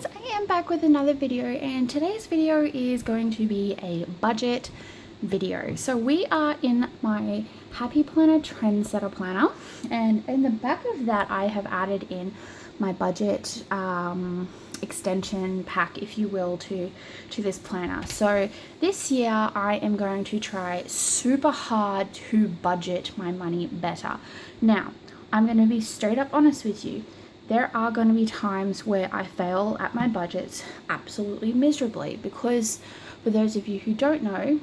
guys, I am back with another video, and today's video is going to be a budget video. So we are in my Happy Planner Trendsetter Planner, and in the back of that I have added in my budget extension pack, if you will, to this planner. So this year I am going to try super hard to budget my money better. Now, I'm going to be straight up honest with you. There are going to be times where I fail at my budgets absolutely miserably because, for those of you who don't know,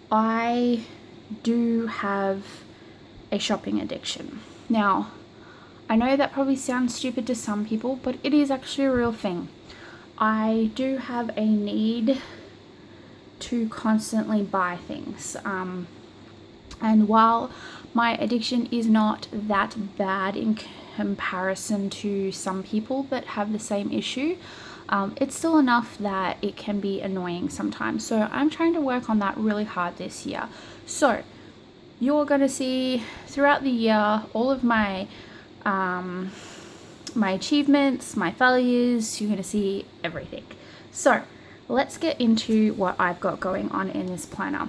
I do have a shopping addiction. Now, I know that probably sounds stupid to some people, but it is actually a real thing. I do have a need to constantly buy things. And while my addiction is not that bad in comparison to some people that have the same issue, it's still enough that it can be annoying sometimes. So I'm trying to work on that really hard this year. So you're going to see throughout the year all of my my achievements, my failures. You're going to see everything. So let's get into what I've got going on in this planner.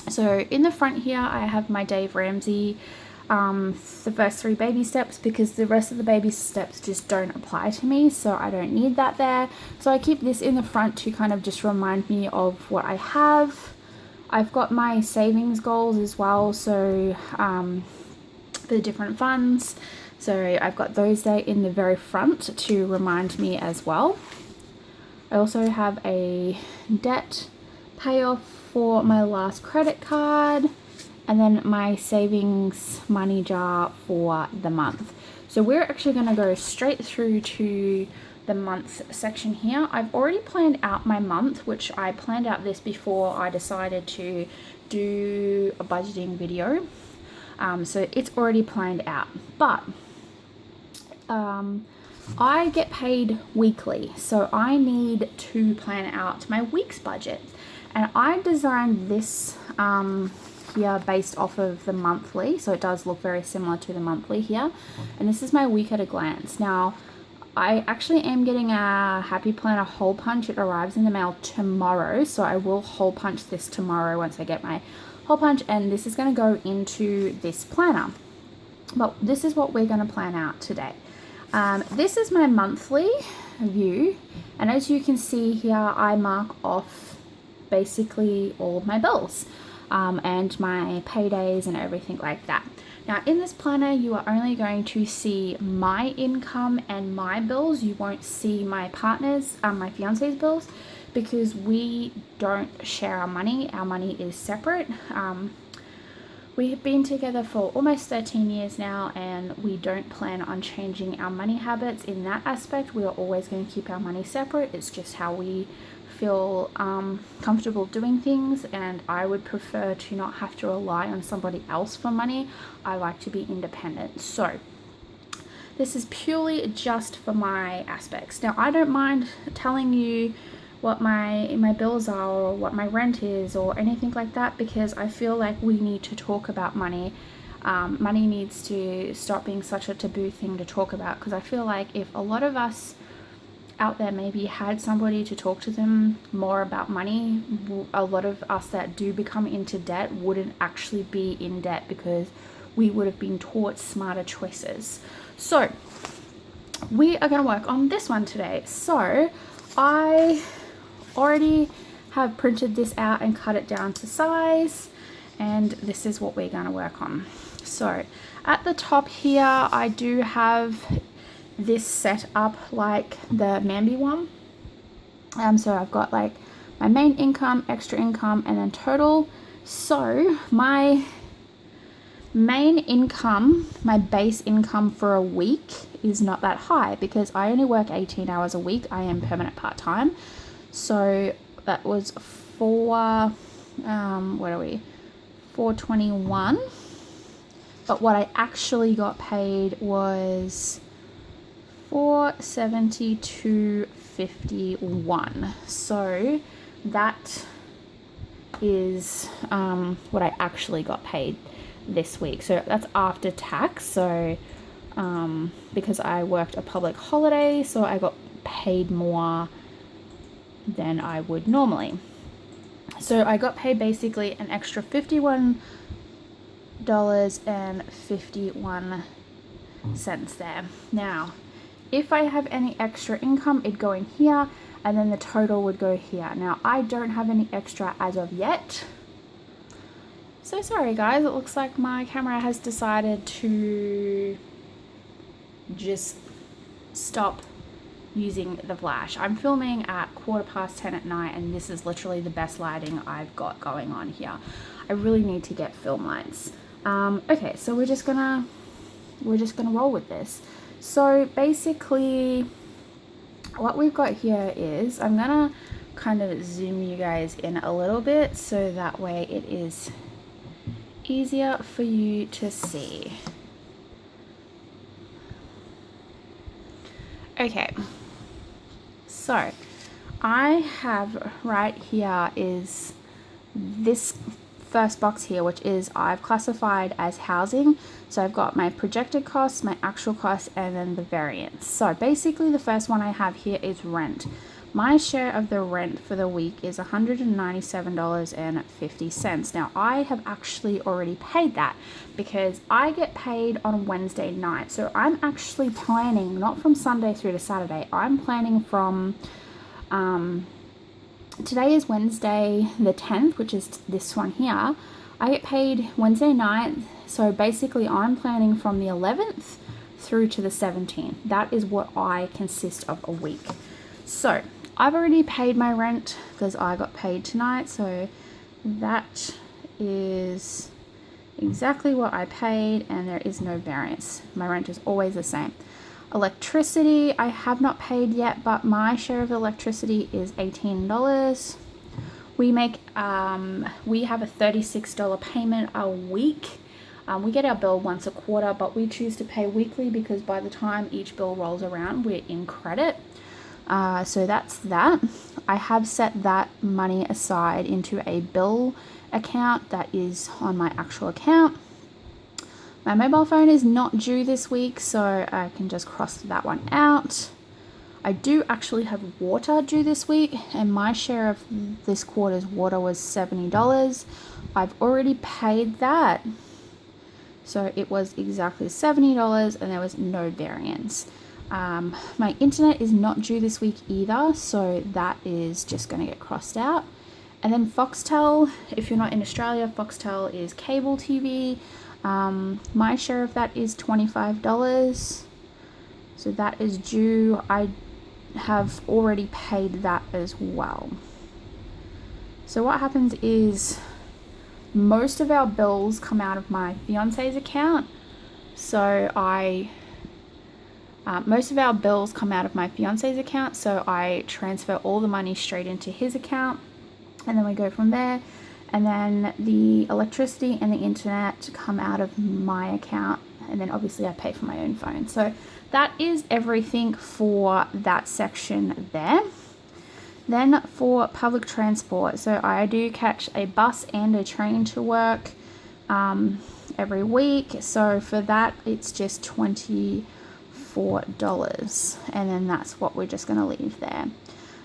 So in the front here I have my Dave Ramsey, the first 3 baby steps, because the rest of the baby steps just don't apply to me, so I don't need that there. So I keep this in the front to kind of just remind me of what I have. I've got my savings goals as well, so the different funds, so I've got those there in the very front to remind me as well. I also have a debt payoff for my last credit card, and then my savings money jar for the month. So we're actually going to go straight through to the month section here. I've already planned out my month, which I planned out this before I decided to do a budgeting video. So it's already planned out, but I get paid weekly, so I need to plan out my week's budget. And I designed this here based off of the monthly, so it does look very similar to the monthly here. And this is my week at a glance. Now, I actually am getting a Happy Planner hole punch. It arrives in the mail tomorrow, so I will hole punch this tomorrow once I get my hole punch, and this is going to go into this planner. But this is what we're going to plan out today. This is my monthly view, and as you can see here, I mark off basically all of my bills and my paydays and everything like that. Now in this planner you are only going to see my income and my bills. You won't see my partner's, my fiance's bills, because we don't share our money. Our money is separate. We have been together for almost 13 years now, and we don't plan on changing our money habits in that aspect. We are always going to keep our money separate. It's just how we feel comfortable doing things, and I would prefer to not have to rely on somebody else for money. I like to be independent. So this is purely just for my aspects. Now I don't mind telling you what my bills are or what my rent is or anything like that, because I feel like we need to talk about money. Money needs to stop being such a taboo thing to talk about, because I feel like if a lot of us out there maybe had somebody to talk to them more about money, a lot of us that do become into debt wouldn't actually be in debt, because we would have been taught smarter choices. So we are going to work on this one today. So I already have printed this out and cut it down to size, and this is what we're going to work on. So at the top here I do have this set up like the Mambi one. So I've got like my main income, extra income, and then total. So my main income, my base income for a week is not that high because I only work 18 hours a week. I am permanent part-time. So that was for, what are we? 421. But what I actually got paid was $472.51. So that is what I actually got paid this week. So that's after tax. So because I worked a public holiday, so I got paid more than I would normally. So I got paid basically an extra $51.51 there. Now, if I have any extra income, it'd go in here, and then the total would go here. Now, I don't have any extra as of yet. So sorry guys, it looks like my camera has decided to just stop using the flash. I'm filming at 10:15 at night, and this is literally the best lighting I've got going on here. I really need to get film lights. Okay, so we're just gonna roll with this. So basically what we've got here is, I'm gonna kind of zoom you guys in a little bit so that way it is easier for you to see. Okay, so I have right here is this first box here, which is I've classified as housing. So I've got my projected costs, my actual costs, and then the variance. So basically the first one I have here is rent. My share of the rent for the week is $197.50. Now, I have actually already paid that because I get paid on Wednesday night. So I'm actually planning, not from Sunday through to Saturday, I'm planning from, today is Wednesday the 10th, which is this one here. I get paid Wednesday night. So basically I'm planning from the 11th through to the 17th. That is what I consist of a week. So I've already paid my rent because I got paid tonight, so that is exactly what I paid, and there is no variance. My rent is always the same. Electricity, I have not paid yet, but my share of electricity is $18. We make, we have a $36 payment a week. We get our bill once a quarter, but we choose to pay weekly because by the time each bill rolls around, we're in credit. So that's that. I have set that money aside into a bill account that is on my actual account. My mobile phone is not due this week, so I can just cross that one out. I do actually have water due this week, and my share of this quarter's water was $70. I've already paid that. So it was exactly $70 and there was no variance. My internet is not due this week either, so that is just going to get crossed out. And then Foxtel, if you're not in Australia, Foxtel is cable TV. My share of that is $25, so that is due. I have already paid that as well. So what happens is most of our bills come out of my fiance's account. So most of our bills come out of my fiance's account, so I transfer all the money straight into his account, and then we go from there. And then the electricity and the internet come out of my account, and then obviously I pay for my own phone. So that is everything for that section there. Then for public transport, so I do catch a bus and a train to work every week. So for that, it's just $24, and then that's what we're just going to leave there.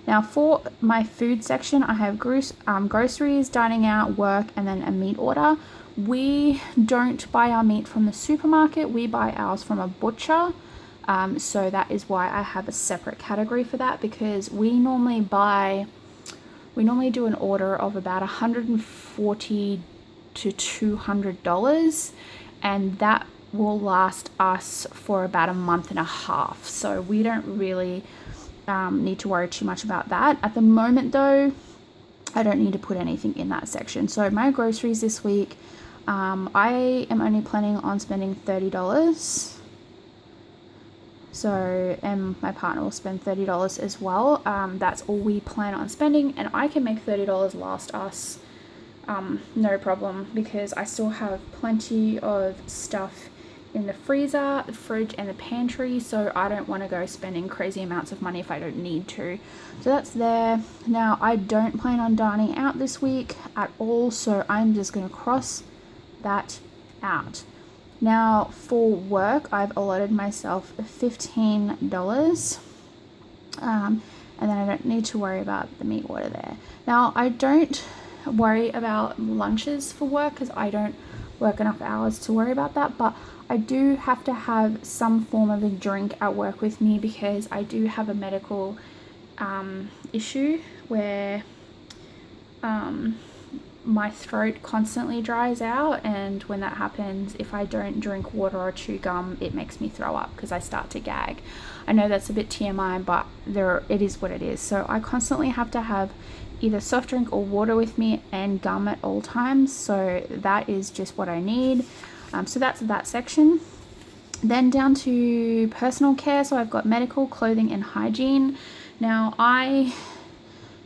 Now for my food section, I have groceries, dining out, work, and then a meat order. We don't buy our meat from the supermarket. We buy ours from a butcher. So that is why I have a separate category for that, because we normally do an order of about $140 to $200, and that will last us for about a month and a half. So we don't really need to worry too much about that. At the moment though, I don't need to put anything in that section. So my groceries this week, I am only planning on spending $30. So, and my partner will spend $30 as well. That's all we plan on spending, and I can make $30 last us no problem, because I still have plenty of stuff in the freezer, the fridge, and the pantry, so I don't want to go spending crazy amounts of money if I don't need to. So that's there. Now, I don't plan on dining out this week at all, so I'm just going to cross that out. Now for work, I've allotted myself $15. And then I don't need to worry about the meat water there. Now I don't worry about lunches for work because I don't work enough hours to worry about that, but I do have to have some form of a drink at work with me because I do have a medical issue where my throat constantly dries out, and when that happens, if I don't drink water or chew gum, it makes me throw up because I start to gag. I know that's a bit TMI, but it is what it is. So I constantly have to have either soft drink or water with me and gum at all times. So that is just what I need. So that's that section. Then down to personal care. So I've got medical, clothing, and hygiene. Now I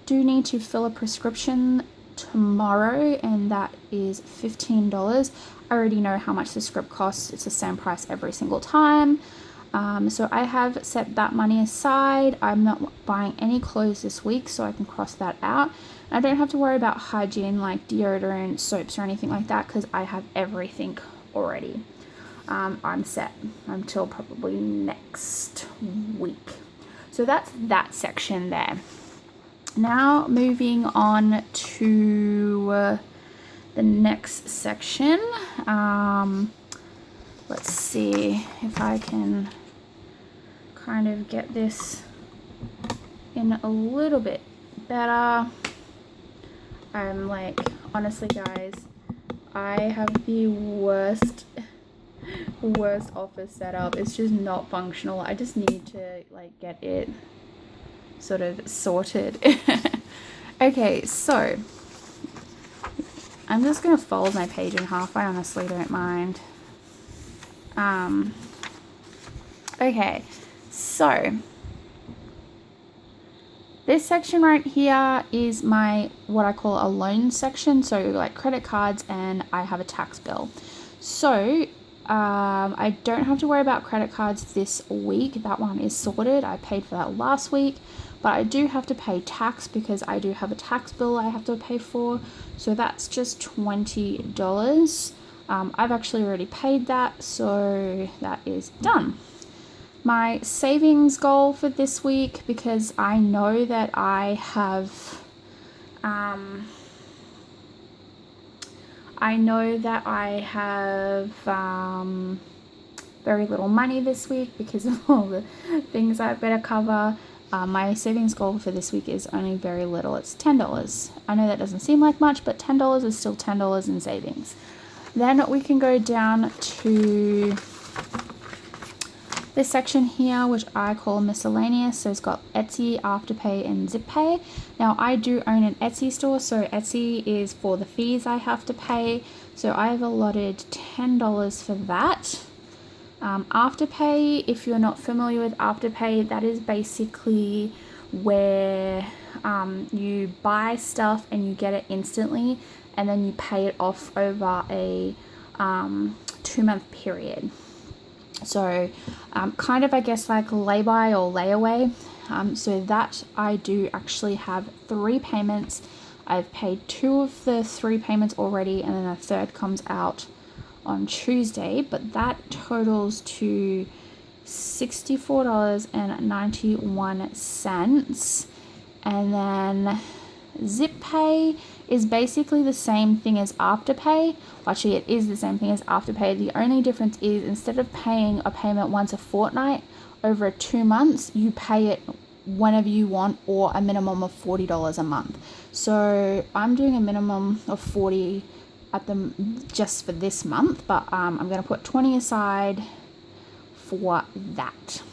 do need to fill a prescription tomorrow, and that is $15. I already know how much the script costs. It's the same price every single time. So I have set that money aside. I'm not buying any clothes this week, so I can cross that out. I don't have to worry about hygiene like deodorant, soaps, or anything like that because I have everything already. I'm set until probably next week. So that's that section there. Now moving on to the next section. Let's see if I can kind of get this in a little bit better. I'm like, honestly guys, I have the worst office setup. It's just not functional. I just need to like get it sort of sorted. Okay, so I'm just gonna fold my page in half. I honestly don't mind. Okay, so this section right here is my what I call a loan section, so like credit cards, and I have a tax bill. So I don't have to worry about credit cards this week. That one is sorted. I paid for that last week, but I do have to pay tax because I do have a tax bill I have to pay for. So that's just $20. I've actually already paid that, so that is done. My savings goal for this week, because I know that I have very little money this week because of all the things I've got to cover. My savings goal for this week is only very little. It's $10. I know that doesn't seem like much, but $10 is still $10 in savings. Then we can go down to this section here, which I call Miscellaneous. So it's got Etsy, Afterpay, and ZipPay. Now I do own an Etsy store, so Etsy is for the fees I have to pay. So I've allotted $10 for that. Afterpay, if you're not familiar with Afterpay, that is basically where you buy stuff and you get it instantly, and then you pay it off over a 2-month period. So kind of, I guess, like lay-by or layaway. So that I do actually have 3 payments. I've paid 2 of the 3 payments already, and then a third comes out on Tuesday, but that totals to $64.91. And then ZipPay is basically the same thing as Afterpay. Actually, it is the same thing as Afterpay. The only difference is instead of paying a payment once a fortnight over 2 months, you pay it whenever you want, or a minimum of $40 a month. So I'm doing a minimum of $40 just for this month, but I'm going to put $20 aside for that.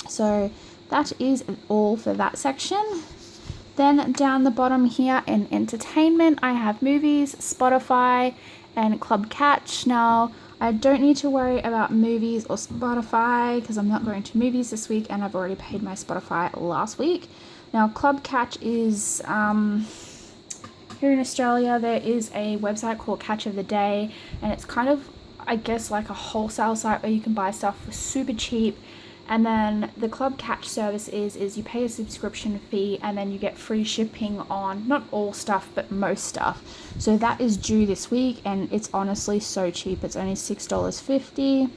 So that is all for that section. Then down the bottom here in entertainment, I have movies, Spotify, and Club Catch. Now, I don't need to worry about movies or Spotify because I'm not going to movies this week, and I've already paid my Spotify last week. Now, Club Catch is here in Australia. There is a website called Catch of the Day, and it's kind of, I guess, like a wholesale site where you can buy stuff for super cheap. And then the Club Catch service is you pay a subscription fee and then you get free shipping on not all stuff but most stuff. So that is due this week and it's honestly so cheap. It's only $6.50.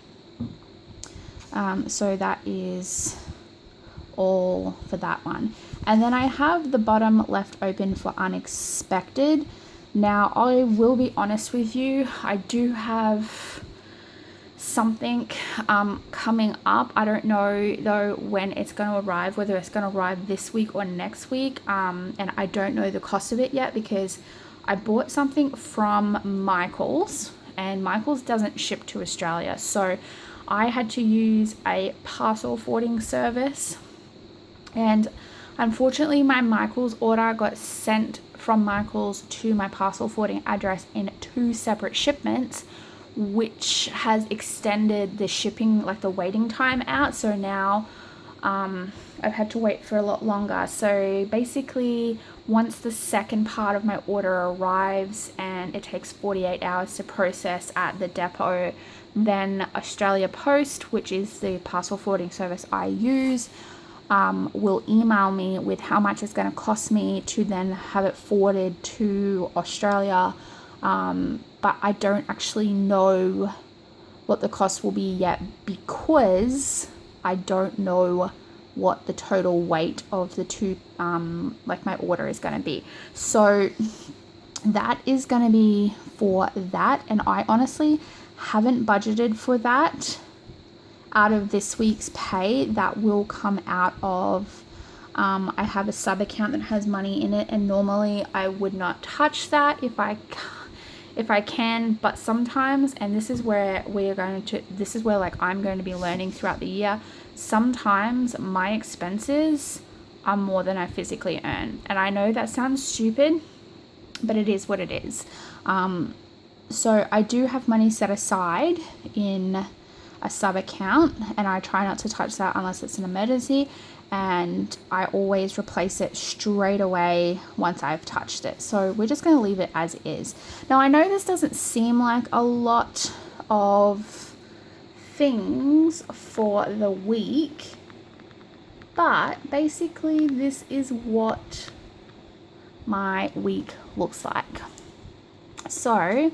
So that is all for that one. And then I have the bottom left open for unexpected. Now I will be honest with you, I do have something coming up. I don't know though when it's going to arrive, whether it's going to arrive this week or next week, and I don't know the cost of it yet because I bought something from Michael's and Michael's doesn't ship to Australia, so I had to use a parcel forwarding service, and unfortunately my Michael's order got sent from Michael's to my parcel forwarding address in 2 separate shipments, which has extended the shipping, like the waiting time out. So now I've had to wait for a lot longer. So basically once the second part of my order arrives and it takes 48 hours to process at the depot, then Australia Post, which is the parcel forwarding service I use, will email me with how much it's going to cost me to then have it forwarded to Australia. But I don't actually know what the cost will be yet because I don't know what the total weight of the 2, like my order is going to be. So that is going to be for that. And I honestly haven't budgeted for that out of this week's pay. That will come out of, I have a sub account that has money in it, and normally I would not touch that if I can, but sometimes, and this is where like I'm going to be learning throughout the year, sometimes my expenses are more than I physically earn. And I know that sounds stupid, but it is what it is. So I do have money set aside in a sub account and I try not to touch that unless it's an emergency, and I always replace it straight away once I've touched it. So we're just going to leave it as is. Now I know this doesn't seem like a lot of things for the week, but basically this is what my week looks like. So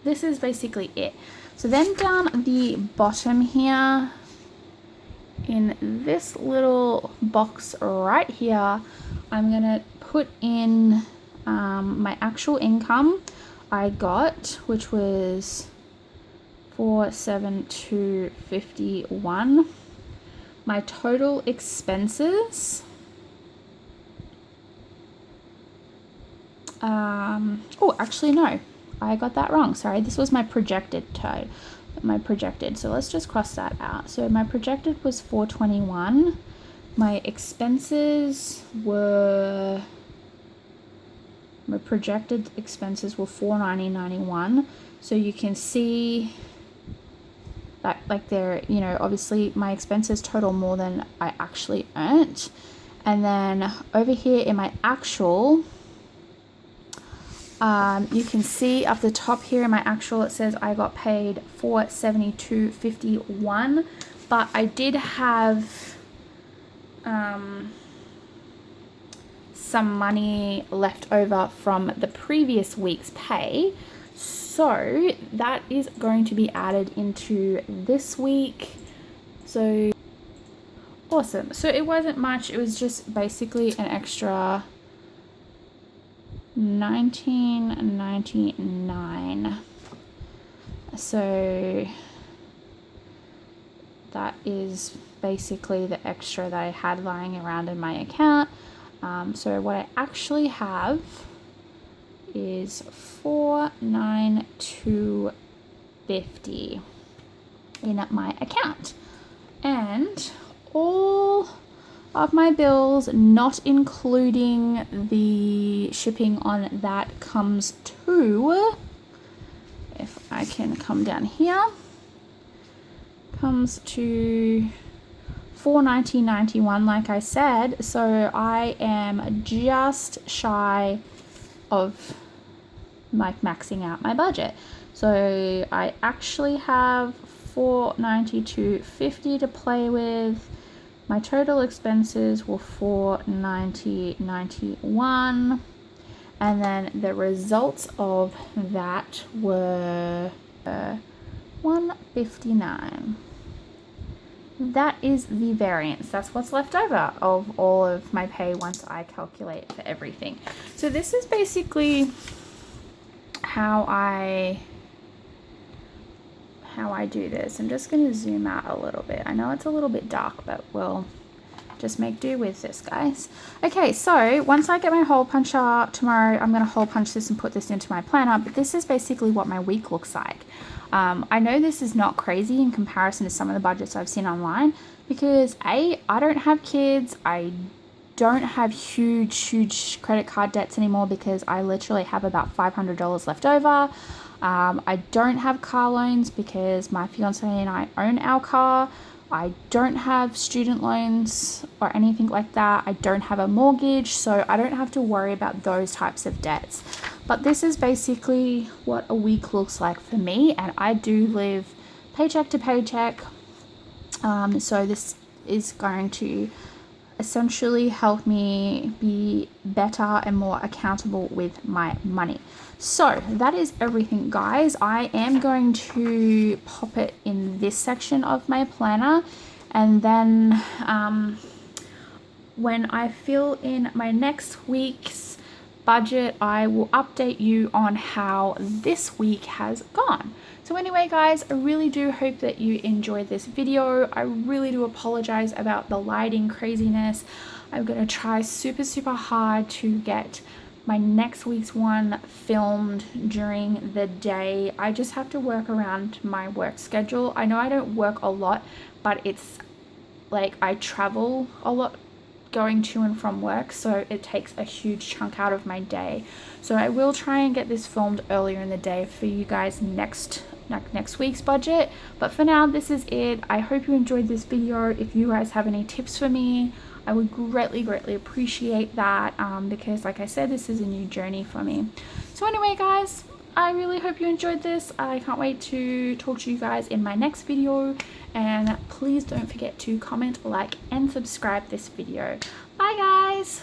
this is basically it. So then down the bottom here, in this little box right here, I'm gonna put in my actual income I got, which was $472.51. My total expenses, oh actually no, I got that wrong, sorry. This was my projected so let's just cross that out. So my projected was 421. My expenses were, my projected expenses were 490.91. So you can see that, like, they're, you know, obviously my expenses total more than I actually earned. And then over here in my actual, you can see up the top here in my actual, it says I got paid $472.51, but I did have some money left over from the previous week's pay, so that is going to be added into this week. So awesome. So it wasn't much, it was just basically an extra $19.99. So that is basically the extra that I had lying around in my account. So what I actually have is $492.50 in my account, and all of my bills, not including the shipping on that, comes to, if I can come down here, comes to $490.91 like I said. So I am just shy of like maxing out my budget. So I actually have 490 to 50 to play with. My total expenses were 490.91, and then the results of that were 159. That is the variance. That's what's left over of all of my pay once I calculate for everything. So this is basically how I do this. I'm just going to zoom out a little bit. I know it's a little bit dark, but we'll just make do with this, guys. Okay, so once I get my hole puncher tomorrow, I'm going to hole punch this and put this into my planner, but this is basically what my week looks like. I know this is not crazy in comparison to some of the budgets I've seen online because I don't have kids. I don't have huge credit card debts anymore because I literally have about $500 left over. I don't have car loans because my fiance and I own our car. I don't have student loans or anything like that. I don't have a mortgage, so I don't have to worry about those types of debts. But this is basically what a week looks like for me, and I do live paycheck to paycheck. So this is going to essentially help me be better and more accountable with my money. So that is everything, guys. I am going to pop it in this section of my planner, and then when I fill in my next week's budget, I will update you on how this week has gone. So anyway, guys, I really do hope that you enjoyed this video. I really do apologize about the lighting craziness. I'm going to try super hard to get my next week's one filmed during the day. I just have to work around my work schedule. I know I don't work a lot, but it's like I travel a lot going to and from work, so it takes a huge chunk out of my day. So I will try and get this filmed earlier in the day for you guys next week's budget, but for now this is it. I hope you enjoyed this video. If you guys have any tips for me, I would greatly appreciate that, because like I said, this is a new journey for me. So anyway, guys, I really hope you enjoyed this. I can't wait to talk to you guys in my next video, and please don't forget to comment, like, and subscribe this video. Bye, guys.